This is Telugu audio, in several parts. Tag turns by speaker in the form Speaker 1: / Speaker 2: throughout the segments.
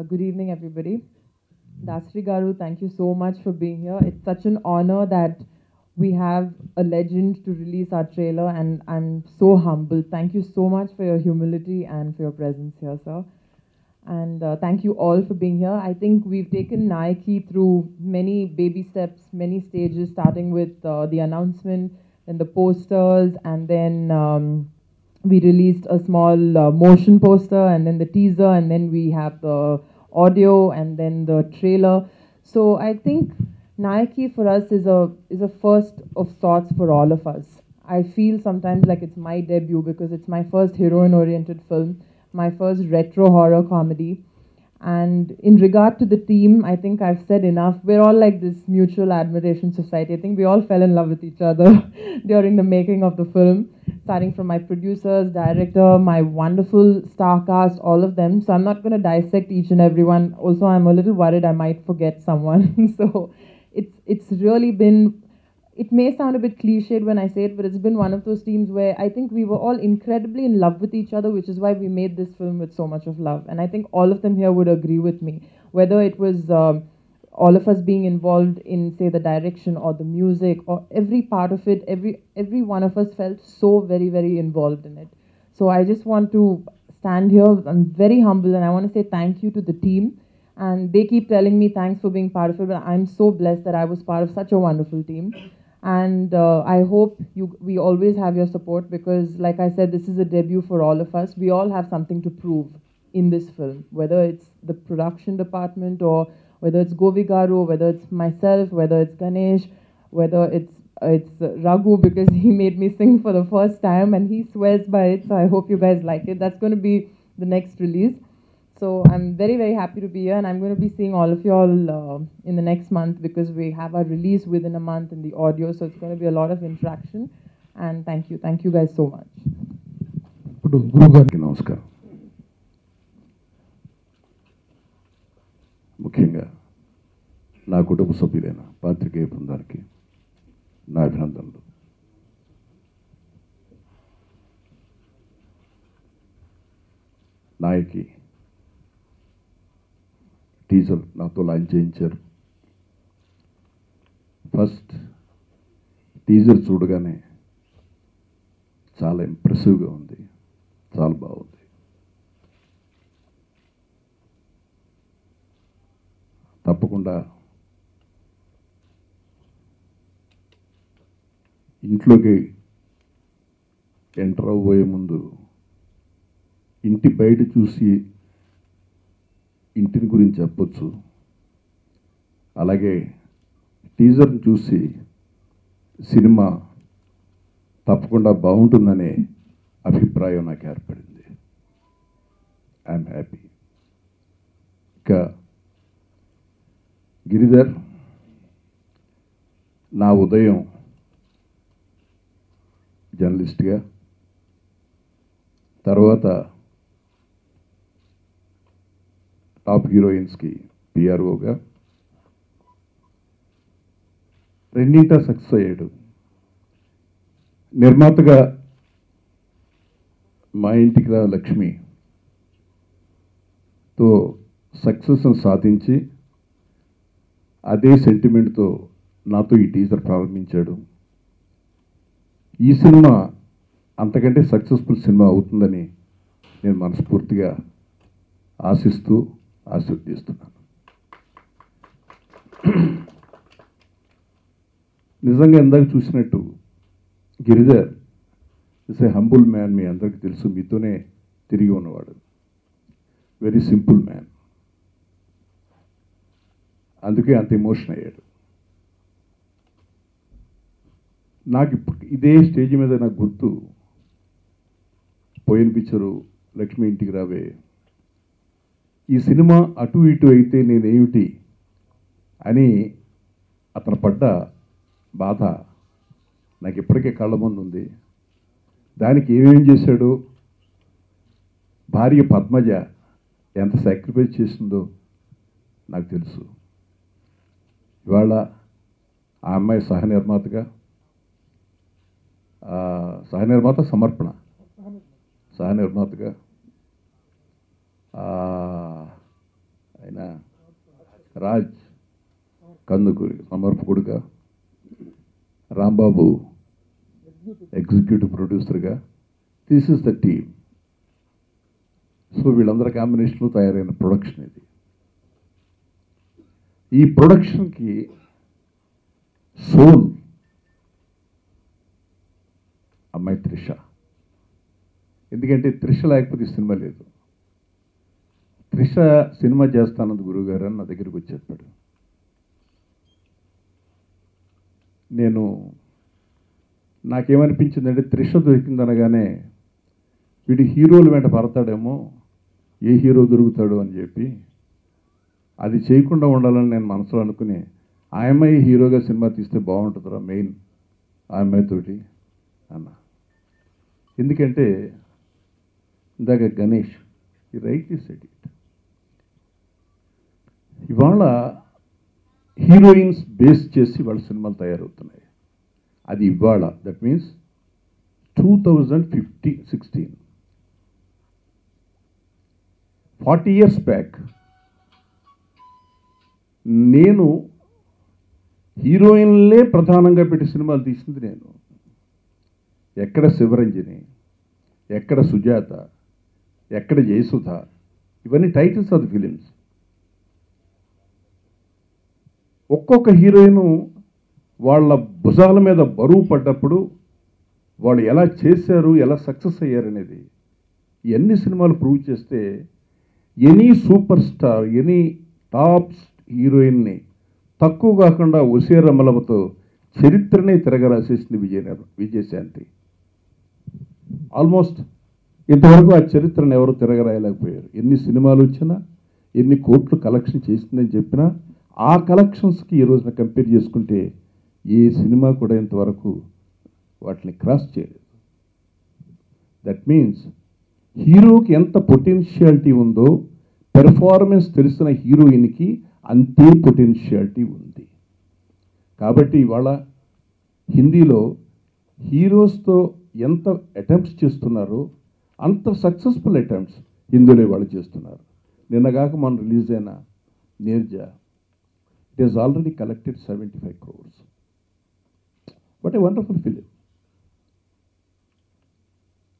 Speaker 1: Good evening, everybody. Dasri Garu, thank you so much for being here. It's such an honor that we have a legend to release our trailer, and I'm so humbled. Thank you so much for your humility and for your presence here, sir. And thank you all for being here. I think we've taken Nike through many baby steps, many stages, starting with the announcement, then the posters, and then we released a small motion poster, and then the teaser, and then we have the audio, and then the trailer. So I think Nike for us is a first of sorts for all of us. I feel sometimes like it's my debut because it's my first heroine-oriented film, my first retro horror comedy. And in regard to the team, I think I've said enough. We're all like this mutual admiration society. I think we all fell in love with each other during the making of the film, starting from my producers, director, my wonderful star cast, all of them. So I'm not going to dissect each and every one. Also, I'm a little worried I might forget someone. So it's really been, it may sound a bit cliched when I say it, but it's been one of those teams where I think we were all incredibly in love with each other, which is why we made this film with so much of love. And I think all of them here would agree with me. Whether it was all of us being involved in, say, the direction or the music or every part of it, every one of us felt so very, very involved in it. So I just want to stand here. I'm very humble, and I want to say thank you to the team. And they keep telling me thanks for being part of it, but I'm so blessed that I was part of such a wonderful team. And I hope we always have your support because, like I said, this is a debut for all of us. We all have something to prove in this film, whether it's the production department or whether it's Govi Garu, whether it's myself, whether it's Ganesh, whether it's Raghu because he made me sing for the first time and he swears by it. So I hope you guys like it. That's going to be the next release. So I'm very, very happy to be here, and I'm going to be seeing all of you all in the next month because we have our release within a month in the audio, so it's going to be a lot of interaction. And thank you guys so much.
Speaker 2: ఇప్పుడు గురువు గారికి నమస్కారం. ముఖ్యంగా నా కుటుంబ సభ్యులైన పాత్రికేయ బృందానికి నా అభినందనలు. నాయకి టీజర్ నాతో లాంచ్ చేయించారు. ఫస్ట్ టీజర్ చూడగానే చాలా ఇంప్రెసివ్గా ఉంది, చాలా బాగుంది. తప్పకుండా ఇంట్లోకి ఎంటర్ అవ్వబోయే ముందు ఇంటి బయట చూసి ఇంటిని గురించి చెప్పొచ్చు, అలాగే టీజర్ని చూసి సినిమా తప్పకుండా బాగుంటుందనే అభిప్రాయం నాకు ఏర్పడింది. I'm happy. ఇక గిరిధర్ నా ఉదయం జర్నలిస్ట్గా, తర్వాత టాప్ హీరోయిన్స్కి పిఆర్ఓగా రెండింటా సక్సెస్ అయ్యాడు. నిర్మాతగా మా ఇంటికి రా లక్ష్మితో సక్సెస్ను సాధించి అదే సెంటిమెంట్తో నాతో ఈ టీజర్ ప్రారంభించాడు. ఈ సినిమా అంతకంటే సక్సెస్ఫుల్ సినిమా అవుతుందని నేను మనస్ఫూర్తిగా ఆశీర్వదిస్తున్నాను. నిజంగా ఇందాక చూసినట్టు Giridhar is a humble man. మీ అందరికీ తెలుసు, మీతోనే తిరిగి ఉన్నవాడు. Very simple man. అందుకే అంత ఎమోషన్ అయ్యాడు. నాకు ఇదే స్టేజ్ మీద నాకు గుర్తు పోయిన పిక్చరు లక్ష్మి ఇంటికి రావే. ఈ సినిమా అటు ఇటు అయితే నేనేమిటి అని అతను పడ్డ బాధ నాకు ఇప్పటికే కళ్ళ ముందు ఉంది. దానికి ఏమేం చేశాడో, భార్య పద్మజ ఎంత సాక్రిఫైస్ చేసిందో నాకు తెలుసు. ఇవాళ ఆ అమ్మాయి సహనిర్మాతగా, సహనిర్మాతగా ఆయన రాజ్ కందుకూరి సమర్పకుడుగా, రాంబాబు ఎగ్జిక్యూటివ్ ప్రొడ్యూసర్గా, this is the team. So వీళ్ళందరి కాంబినేషన్లో తయారైన ప్రొడక్షన్ ఇది. ఈ ప్రొడక్షన్కి సోల్ అమ్మాయి త్రిష. ఎందుకంటే త్రిష లేకపోతే ఈ సినిమా లేదు. త్రిష సినిమా చేస్తానది గురువుగారు అని నా దగ్గరికి వచ్చి చెప్పాడు. నాకేమనిపించిందంటే త్రిష దొరికిందనగానే వీడి హీరోల వెంట పడతాడేమో, ఏ హీరో దొరుకుతాడు అని చెప్పి అది చేయకుండా ఉండాలని నేను మనసులో అనుకుని ఆ అమ్మాయి హీరోగా సినిమా తీస్తే బాగుంటుందిరా మెయిన్ ఆ అమ్మాయితోటి అన్న. ఎందుకంటే ఇందాక గణేష్ ఈ రైట్ ఈ సెట్ ఇట్. ఇవాళ హీరోయిన్స్ బేస్ చేసి వాళ్ళ సినిమాలు తయారవుతున్నాయి. అది ఇవాళ, దట్ మీన్స్ 2016. 40 years బ్యాక్ నేను హీరోయిన్లే ప్రధానంగా పెట్టి సినిమాలు తీసింది నేను. ఎక్కడ శివరంజని, ఎక్కడ సుజాత, ఎక్కడ జయసుధ, ఇవన్నీ టైటిల్స్ ఆఫ్ ది ఫిలిమ్స్. ఒక్కొక్క హీరోయిన్ వాళ్ళ భుజాల మీద బరువు పడ్డప్పుడు వాళ్ళు ఎలా చేశారు, ఎలా సక్సెస్ అయ్యారు అనేది ఎన్ని సినిమాలు ప్రూవ్ చేస్తే any super star, any top హీరోయిన్ని తక్కువ కాకుండా ఉషే రమలతో చరిత్రనే తిరగరాసేసింది విజయశాంతి. ఆల్మోస్ట్ ఇంతవరకు ఆ చరిత్రను ఎవరు తిరగరాయలేకపోయారు. ఎన్ని సినిమాలు వచ్చినా, ఎన్ని కోట్లు కలెక్షన్ చేసిందని చెప్పినా ఆ కలెక్షన్స్కి ఈ రోజున కంపేర్ చేసుకుంటే ఏ సినిమా కూడా ఇంతవరకు వాటిని క్రాస్ చేయలేదు. దట్ మీన్స్ హీరోకి ఎంత పొటెన్షియాలిటీ ఉందో పెర్ఫార్మెన్స్ తెలిసిన హీరోయిన్కి అంతే పొటెన్షియాలిటీ ఉంది. కాబట్టి ఇవాళ హిందీలో హీరోస్తో ఎంత అటెంప్ట్స్ చేస్తున్నారో అంత సక్సెస్ఫుల్ అటెంప్ట్స్ హిందీలో వాళ్ళు చేస్తున్నారు. నిన్నగాక మనం రిలీజ్ అయిన Neerja, it is already collected 75 crores. What a wonderful film.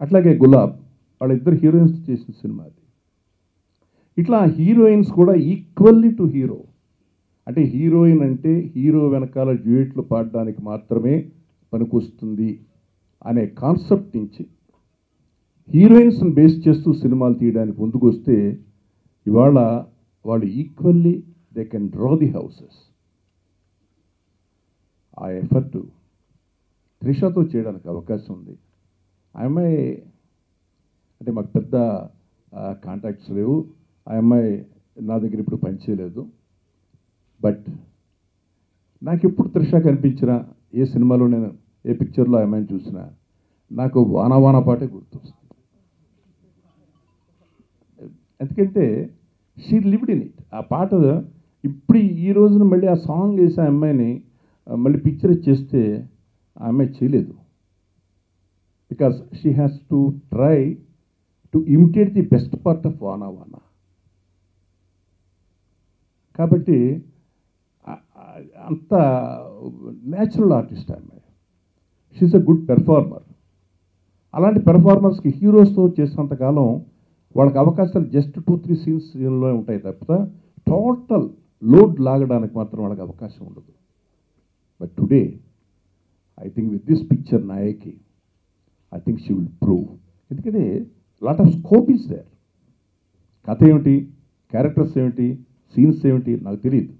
Speaker 2: అట్లాగే గులాబ్ వాళ్ళిద్దరు హీరోయిన్స్ చేసిన సినిమా అది. ఇట్లా హీరోయిన్స్ కూడా ఈక్వల్లీ టు హీరో. అంటే హీరోయిన్ అంటే హీరో వెనకాల డ్యూయెట్లు పాడడానికి మాత్రమే పనికొస్తుంది అనే కాన్సెప్ట్ నుంచి హీరోయిన్స్ని బేస్ చేస్తూ సినిమాలు తీయడానికి ముందుకు వస్తే ఇవాళ వాళ్ళు equally they can draw the houses. ఆ ఎఫర్టు త్రిషతో చేయడానికి అవకాశం ఉంది. ఆ అమ్మాయి అంటే మాకు పెద్ద కాంటాక్ట్స్ లేవు. ఆ అమ్మాయి నా దగ్గర ఇప్పుడు పనిచేయలేదు. బట్ నాకు ఎప్పుడు త్రిష కనిపించినా, ఏ సినిమాలో నేను ఏ పిక్చర్లో ఆ అమ్మాయిని చూసినా నాకు వానా వానా పాటే గుర్తొస్తుంది. ఎందుకంటే షీ లివ్డ్ ఇన్ ఇట్. ఆ పాట ఇప్పుడు ఈ రోజున మళ్ళీ ఆ సాంగ్ వేసి ఆ అమ్మాయిని మళ్ళీ పిక్చర్ చేస్తే ఆ అమ్మాయి చేయలేదు. Because she has to try to imitate the best part of వానా వానా. కాబట్టి అంత న్యాచురల్ ఆర్టిస్ట్ అమ్మాయి. She's a good performer. అలాంటి పెర్ఫార్మర్స్కి హీరోస్తో చేసినంతకాలం వాళ్ళకి అవకాశాలు జస్ట్ 2-3 సీన్స్లో ఉంటాయి తప్ప టోటల్ లోడ్ లాగడానికి మాత్రం వాళ్ళకి అవకాశం ఉండదు. But today I think with this picture Nayaki I think she will prove. ఎందుకంటే lot of scope is there. కథ ఏమిటి, క్యారెక్టర్స్ ఏమిటి, సీన్స్ ఏమిటి నాకు తెలియదు.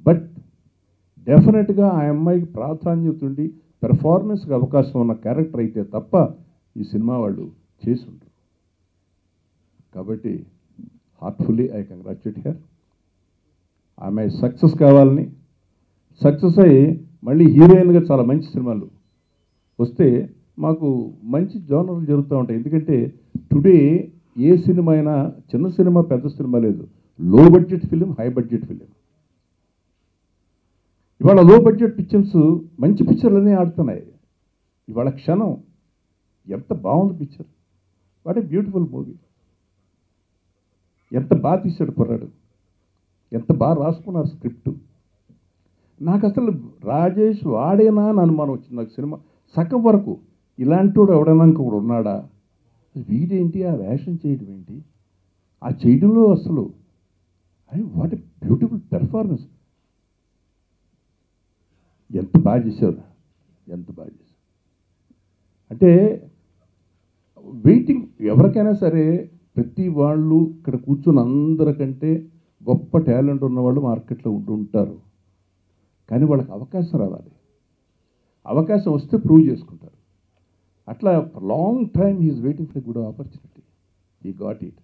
Speaker 2: బట్ డెఫినెట్గా ఆ అమ్మాయికి ప్రాధాన్యత ఉండి పెర్ఫార్మెన్స్కి అవకాశం ఉన్న క్యారెక్టర్ అయితే తప్ప ఈ సినిమా వాళ్ళు చేసి ఉండరు. కాబట్టి హార్ట్ఫుల్లీ ఐ కంగ్రాచులేట్ హర్. ఆ అమ్మాయి సక్సెస్ కావాలని, సక్సెస్ అయ్యి మళ్ళీ హీరోయిన్గా చాలా మంచి సినిమాలు వస్తే మాకు మంచి జోనర్లు జరుగుతూ ఉంటాయి. ఎందుకంటే టుడే ఏ సినిమా అయినా చిన్న సినిమా పెద్ద సినిమా లేదు. లో budget film, high budget film. ఇవాళ లో బడ్జెట్ పిక్చర్స్ మంచి పిక్చర్లనే ఆడుతున్నాయి. ఇవాళ క్షణం ఎంత బాగుంది picture. What a beautiful movie. ఎంత బాగా తీశాడు కుర్రాడు. ఎంత బాగా రాసుకున్నారు స్క్రిప్ట్. నాకు అసలు రాజేష్ వాడేనా అని అనుమానం వచ్చింది నాకు. సినిమా సగం వరకు ఇలాంటి వాడు ఎవడైనా ఇంకొకడు ఉన్నాడా, వీడేంటి ఆ వేషం చేయడం ఏంటి, ఆ చేయడంలో అసలు వాట్ ఎ బ్యూటిఫుల్ పెర్ఫార్మెన్స్. ఎంత బాగా చేశారు, ఎంత బాగా చేశారు. అంటే వెయిటింగ్ ఎవరికైనా సరే, ప్రతి వాళ్ళు ఇక్కడ కూర్చొని అందరికంటే గొప్ప టాలెంట్ ఉన్నవాళ్ళు మార్కెట్లో ఉంటారు. కానీ వాళ్ళకి అవకాశం రావాలి. అవకాశం వస్తే ప్రూవ్ చేసుకుంటారు. అట్లా long time he's waiting for good opportunity. He got it.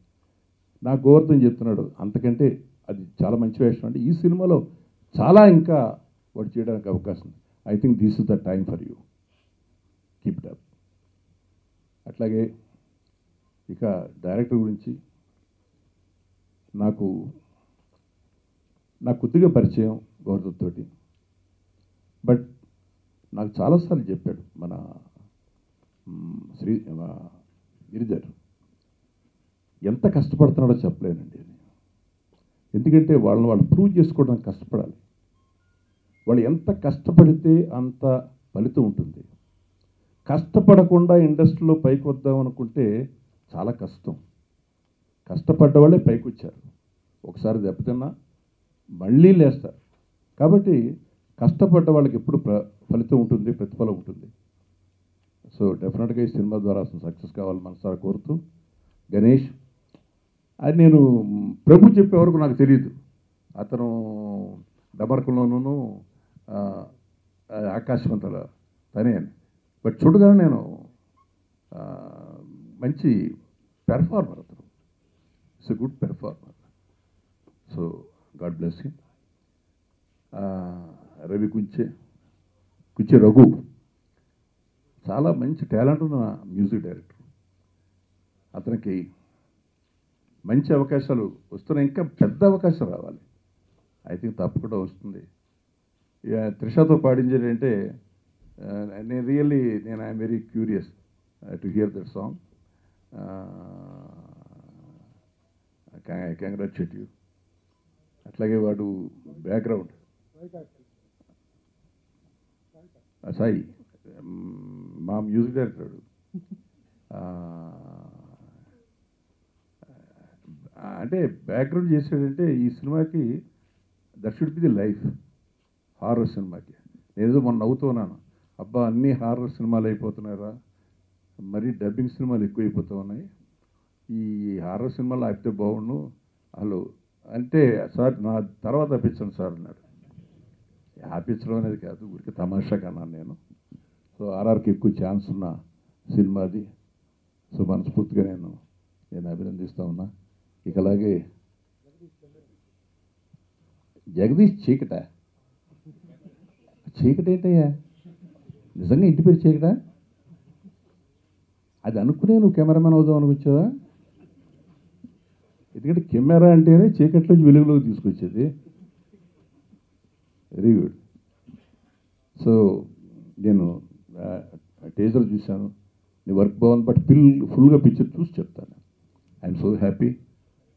Speaker 2: నా గోవర్ధన్ చెప్తున్నాడు అంతకంటే అది చాలా మంచి వేషం. అంటే ఈ సినిమాలో చాలా ఇంకా వాడు చేయడానికి అవకాశం ఉంది. I think this is the time for you, keep it up. అట్లాగే ఇక డైరెక్టర్ గురించి నాకు కొద్దిగా పరిచయం గోవర్ధన్ తోటి. బట్ నాకు చాలాసార్లు చెప్పాడు మన గిరిధర్, ఎంత కష్టపడుతున్నాడో చెప్పలేనండి. ఎందుకంటే వాళ్ళు ప్రూవ్ చేసుకోవడానికి కష్టపడాలి. వాళ్ళు ఎంత కష్టపడితే అంత ఫలితం ఉంటుంది. కష్టపడకుండా ఇండస్ట్రీలో పైకి వద్దాం అనుకుంటే చాలా కష్టం. కష్టపడ్డ వాళ్ళే పైకి వచ్చారు. ఒకసారి దెబ్బతిన్నా మళ్ళీ లేస్తారు. కాబట్టి కష్టపడ్డ వాళ్ళకి ఎప్పుడు ఫలితం ఉంటుంది, ప్రతిఫలం ఉంటుంది. సో డెఫినెట్గా ఈ సినిమా ద్వారా అసలు సక్సెస్ కావాలని మనసారా కోరుతూ, గణేష్ అది నేను ప్రభు చెప్పే వరకు నాకు తెలియదు అతను డమర్కంలోనూ ఆకాశవంతల తనే అని. బట్ చూడగానే నేను మంచి పెర్ఫార్మర్ అతను. It's a good performer. So God bless him. Ravi Kunche Raghu చాలా మంచి టాలెంట్ ఉన్న మ్యూజిక్ డైరెక్టర్. అతనికి మంచి అవకాశాలు వస్తున్నాయి, ఇంకా పెద్ద అవకాశం రావాలి. ఐ థింక్ తప్పకుండా వస్తుంది. ఇక త్రిషతో పాడించేది అంటే నేను I'm very curious to hear that song. Congratulate you. అట్లాగే వాడు బ్యాక్గ్రౌండ్ సాయి మా మ్యూజిక్ డైరెక్టర్ అంటే బ్యాక్గ్రౌండ్ చేసాడంటే ఈ సినిమాకి that should be the life. Horror సినిమాకి నేనేదో మొన్న నవ్వుతున్నాను, అబ్బా అన్నీ హారర్ సినిమాలు అయిపోతున్నారా, మరీ డబ్బింగ్ సినిమాలు ఎక్కువైపోతూ ఉన్నాయి, ఈ హారర్ సినిమాలు ఆపితే బాగుండు వాళ్ళు అంటే, సార్ నా తర్వాత ఆపించండి సార్ అన్నాడు. ఆపించడం అనేది కాదు, ఊరికి తమాషా కన్నాను నేను. సో ఆర్ఆర్కి ఎక్కువ ఛాన్స్ ఉన్న సినిమా అది. సో మనస్ఫూర్తిగా నేను అభినందిస్తూ ఉన్నా. ఇక అలాగే జగదీష్ చీకట ఏంటయ్యా, నిజంగా ఇంటి పేరు చీకట? అది అనుకునే నువ్వు కెమెరామెన్ అవుదాం అనుకొచ్చావా? ఎందుకంటే కెమెరా అంటేనే చీకట్లోంచి వెలుగులోకి తీసుకొచ్చేది. Very good. సో నేను టేజర్ చూశాను, నీ వర్క్ బాగుంది. బట్ ఫుల్గా పిక్చర్ చూసి చెప్తాను. I'm so happy.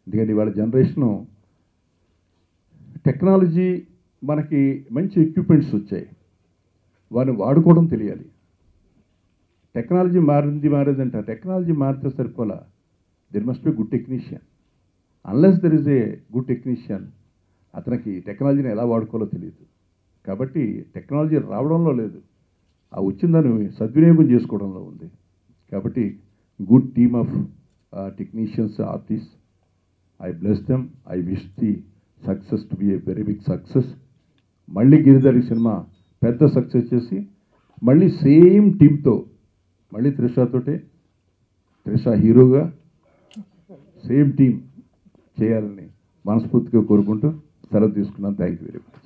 Speaker 2: ఎందుకంటే ఇవాళ జనరేషను టెక్నాలజీ, మనకి మంచి ఎక్విప్మెంట్స్ వచ్చాయి, వారిని వాడుకోవడం తెలియాలి. టెక్నాలజీ మారేదంట, టెక్నాలజీ మారితే సరిపోలా. There must be good technician. Unless there is a good technician, అతనికి టెక్నాలజీని ఎలా వాడుకోవాలో తెలియదు. కాబట్టి టెక్నాలజీ రావడంలో లేదు, ఆ వచ్చిందని సద్వినియోగం చేసుకోవడంలో ఉంది. కాబట్టి good team of technicians, artist, I bless them. I wish the success to be a very big success. మళ్ళీ గిరిధరి సినిమా పెద్ద సక్సెస్ చేసి మళ్ళీ సేమ్ టీమ్తో మళ్ళీ త్రిష హీరోగా సేమ్ టీం చేయాలని మనస్ఫూర్తిగా కోరుకుంటూ సెలవు తీసుకున్నాను. Thank you very much.